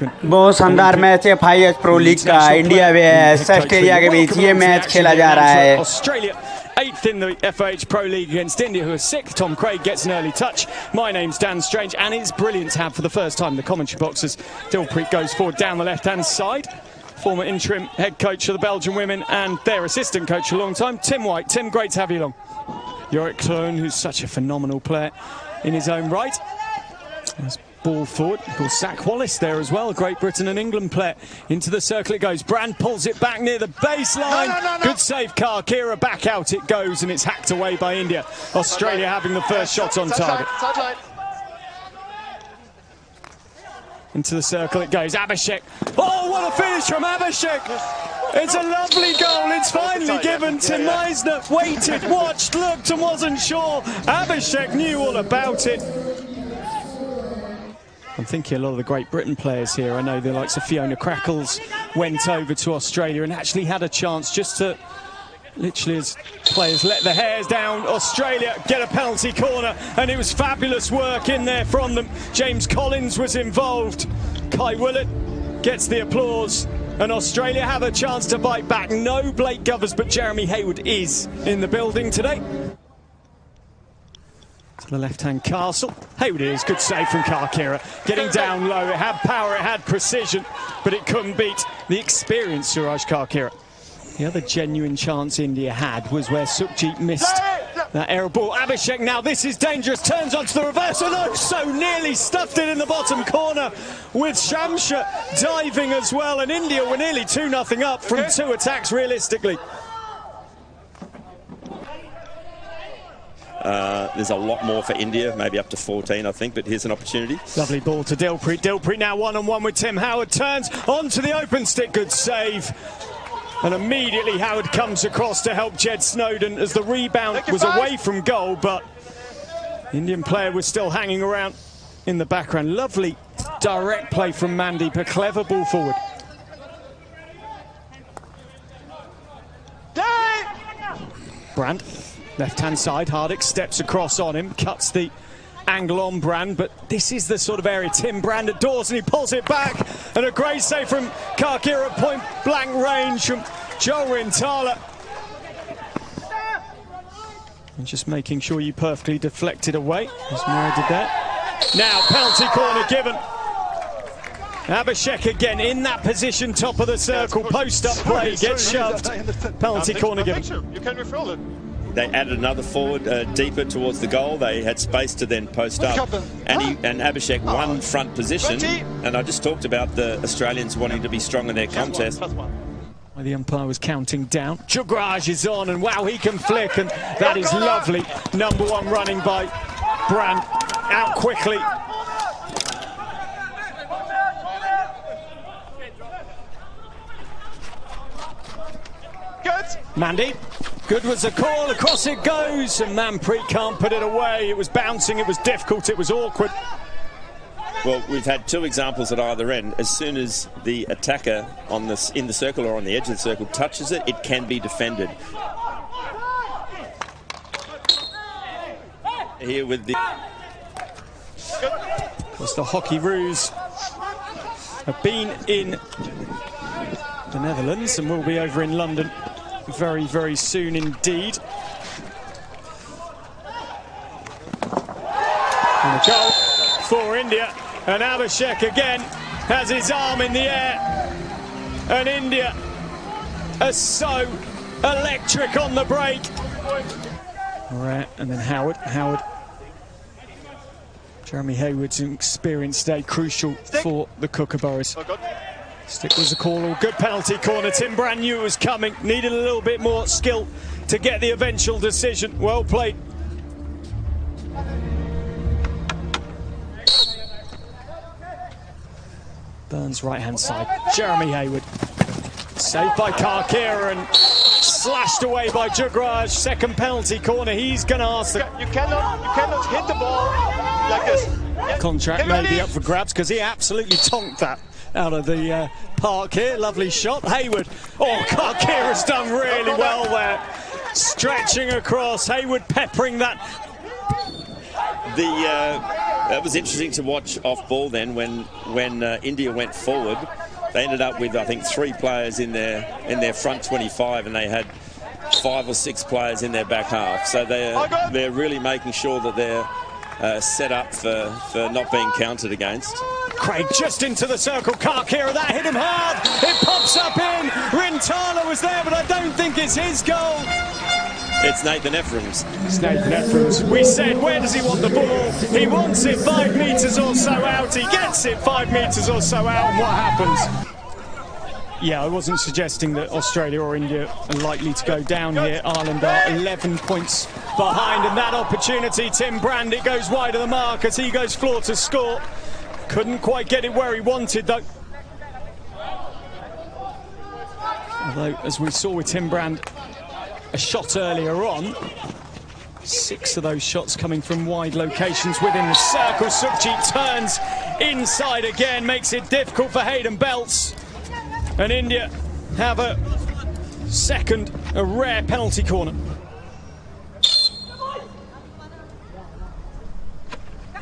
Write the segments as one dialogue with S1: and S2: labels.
S1: बहुत शानदार मैच है FIH प्रो लीग का इंडिया vs ऑस्ट्रेलिया के बीच ये मैच खेला जा रहा है।
S2: Australia 8th in the FIH Pro League against India, who are 6th. Tom Craig gets an early touch. My name's Dan Strange, and it's brilliant to have for the first time the commentary boxes. Dilpreet goes forward down the left-hand side. Former interim head coach of the Belgian women and their assistant coach for a long time, Tim White. Tim, great to have you along. Yorick Clune, who's such a phenomenal player in his own right. There's ball forward. Of course, Zach Wallace there as well, a Great Britain and England player. Into the circle it goes. Brand pulls it back near the baseline. No. Good save, Kira. Back out it goes, and it's hacked away by India. Australia having the first shot on target. Into the circle it goes. Abhishek. Oh, what a finish from Abhishek! It's a lovely goal. It's finally given to Meisner. Waited, watched, looked, and wasn't sure. Abhishek knew all about it. I'm thinking a lot of the Great Britain players here. I know the likes of Fiona Crackles went over to Australia and actually had a chance just to, literally as players let the hairs down, Australia get a penalty corner, and it was fabulous work in there from them. James Collins was involved. Kai Willett gets the applause, and Australia have a chance to bite back. No Blake Govers, but Jeremy Hayward is in the building today. To the left-hand Castle. Hayward is, good save from Kira. Getting down low, it had power, it had precision, but it couldn't beat the experienced Suraj Kira. The other genuine chance India had was where Sukhjit missed that error ball. Abhishek now, this is dangerous, turns onto the reverse, and oh, so nearly stuffed it in the bottom corner with Shamsha diving as well, and India were nearly 2-0 up from 2 attacks realistically.
S3: There's a lot more for India, maybe up to 14, I think, but here's an opportunity.
S2: Lovely ball to Dilpreet. Dilpreet now one-on-one with Tim Howard, turns onto the open stick, good save. And immediately Howard comes across to help Jed Snowden as the rebound was away from goal, but the Indian player was still hanging around in the background. Lovely direct play from Mandeep, a clever ball forward. Brand. Left-hand side, Hardick steps across on him, cuts the angle on Brand, but this is the sort of area Tim Brand adores, and he pulls it back, and a great save from Kira at point-blank range from Joel Rintala. And just making sure you perfectly deflected away, as Mara did that. Now, penalty corner given. Abhishek again in that position, top of the circle, post-up play, gets shoved. Penalty corner given.
S4: You can refill it.
S3: They added another forward deeper towards the goal. They had space to then post up. And Abhishek won front position. And I just talked about the Australians wanting to be strong in their contest.
S2: The umpire was counting down. Jugraj is on, and wow, he can flick, and that is lovely. #1 running by Brand. Out quickly.
S4: Good.
S2: Mandy. Good was the call, across it goes, and Manpreet can't put it away. It was bouncing, it was difficult, it was awkward.
S3: Well, we've had 2 examples at either end. As soon as the attacker in the circle or on the edge of the circle touches it, it can be defended. Here with the...
S2: Of course, the Hockey Roos have been in the Netherlands and will be over in London very, very soon indeed. And a goal for India, and Abhishek again has his arm in the air, and India are so electric on the break. All right, and then Howard. Jeremy Hayward's an experienced day, crucial for the Kookaburras. Stick was a call, all good penalty corner. Tim Brand knew it was coming, needed a little bit more skill to get the eventual decision. Well played. Burns right-hand side, Jeremy Hayward. Saved by Kira and slashed away by Jugraj. Second penalty corner, he's going to ask the...
S4: You cannot hit the ball like this.
S2: Contract may be up for grabs, because he absolutely tonked that out of the park here. Lovely shot. Hayward. Oh, Kira's done really well there. Stretching across. Hayward peppering that.
S3: That was interesting to watch off ball then when India went forward. They ended up with, I think, 3 players in their front 25, and they had 5 or 6 players in their back half. So they're really making sure that they're set up for not being counted against.
S2: Craig just into the circle. Karkira, that hit him hard. It pops up in. Rintala was there, but I don't think it's his goal.
S3: It's Nathan Ephraim's.
S2: It's Nathan Ephraim's. We said, where does he want the ball? He wants it 5 metres or so out. He gets it 5 metres or so out, and what happens? Yeah, I wasn't suggesting that Australia or India are likely to go down here. Ireland are 11 points behind, and that opportunity, Tim Brand, it goes wide of the mark as he goes floor to score. Couldn't quite get it where he wanted, though. Although, as we saw with Tim Brand, a shot earlier on, 6 of those shots coming from wide locations within the circle. Sukhjit turns inside again, makes it difficult for Hayden Belts. And India have a rare penalty corner.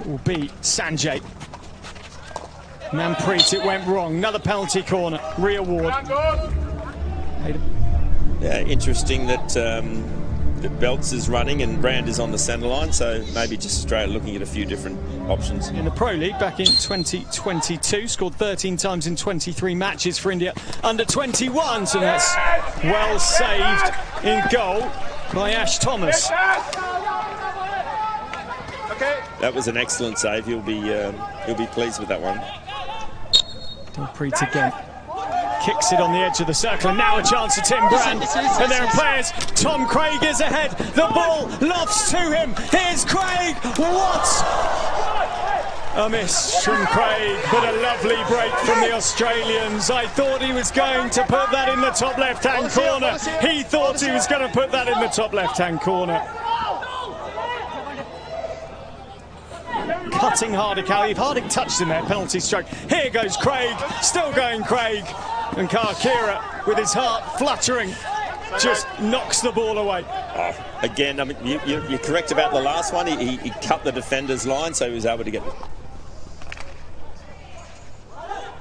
S2: It will be Sanjay. Manpreet, it went wrong. Another penalty corner, re-award.
S3: Yeah, interesting that Belts is running and Brand is on the centre line, so maybe just Australia looking at a few different options.
S2: In the Pro League back in 2022, scored 13 times in 23 matches for India under 21, so that's well saved in goal by Ash Thomas.
S3: That was an excellent save. He'll be pleased with that one.
S2: Dilpreet again. Kicks it on the edge of the circle, and now a chance for Tim Brand. And there are players. Tom Craig is ahead. The ball lofts to him. Here's Craig. What? A miss from Craig, but a lovely break from the Australians. I thought he was going to put that in the top left-hand corner. He thought he was going to put that in the top left-hand corner. Cutting Hardik out. If Hardik touched him there, penalty stroke. Here goes Craig. Still going Craig. And Karkira, with his heart fluttering, just knocks the ball away.
S3: Again, I mean, you're correct about the last one. He cut the defender's line, so he was able to get it.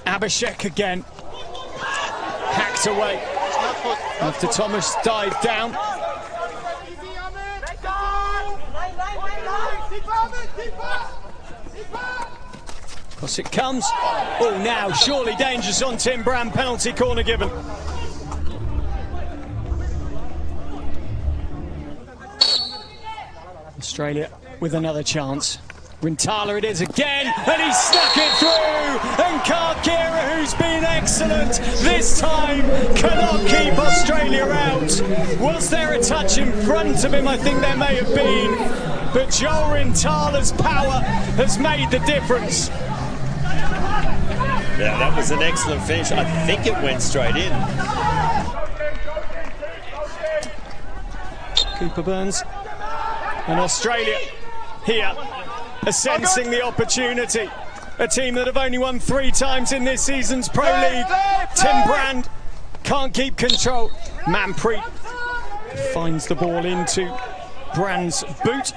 S2: Abhishek again. Hacked away after Thomas dived down. Across it comes. Oh, now surely dangerous on Tim Brand. Penalty corner given. Australia with another chance. Rintala it is again, and he stuck it through. And Karkira, who's been excellent this time, cannot keep Australia out. Was there a touch in front of him? I think there may have been. But Joel Rintala's power has made the difference.
S3: Yeah, that was an excellent finish. I think it went straight in.
S2: Cooper Burns and Australia here are sensing the opportunity. A team that have only won 3 times in this season's Pro League. Tim Brand can't keep control. Manpreet finds the ball into Brand's boot.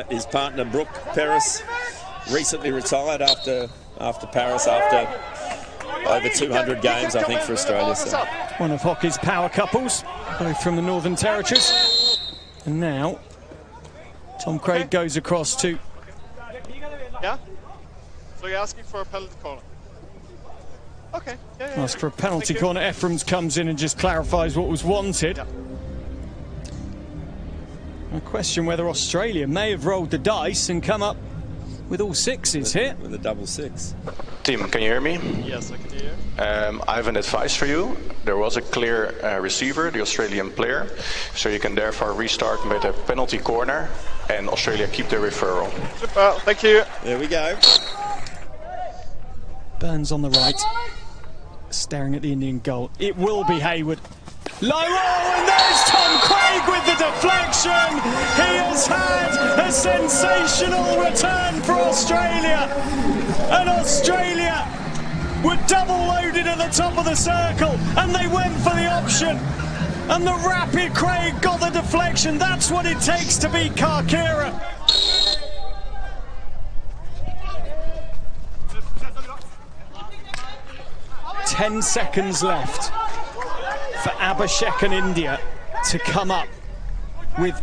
S3: His partner Brooke Paris recently retired after Paris after over 200 games, I think, for Australia. So.
S2: One of hockey's power couples, both from the Northern Territories. And now Tom Craig goes across to...
S4: Yeah? So you're asking for a penalty corner? Okay. Yeah,
S2: ask for a penalty corner. Ephraim's comes in and just clarifies what was wanted.
S4: Yeah.
S2: I question whether Australia may have rolled the dice and come up with all 6s here.
S3: With a double 6.
S5: Tim, can you hear me?
S4: Yes, I can hear you.
S5: I have an advice for you. There was a clear receiver, the Australian player, so you can therefore restart with a penalty corner and Australia keep the referral.
S4: Super, thank you.
S3: There we go.
S2: Burns on the right, staring at the Indian goal. It will be Hayward. Low, and there's Tom Craig with the deflection. He has had a sensational return for Australia. And Australia were double loaded at the top of the circle, and they went for the option. And the rapid Craig got the deflection. That's what it takes to beat Karkira. Ten seconds left for Abhishek and India to come up with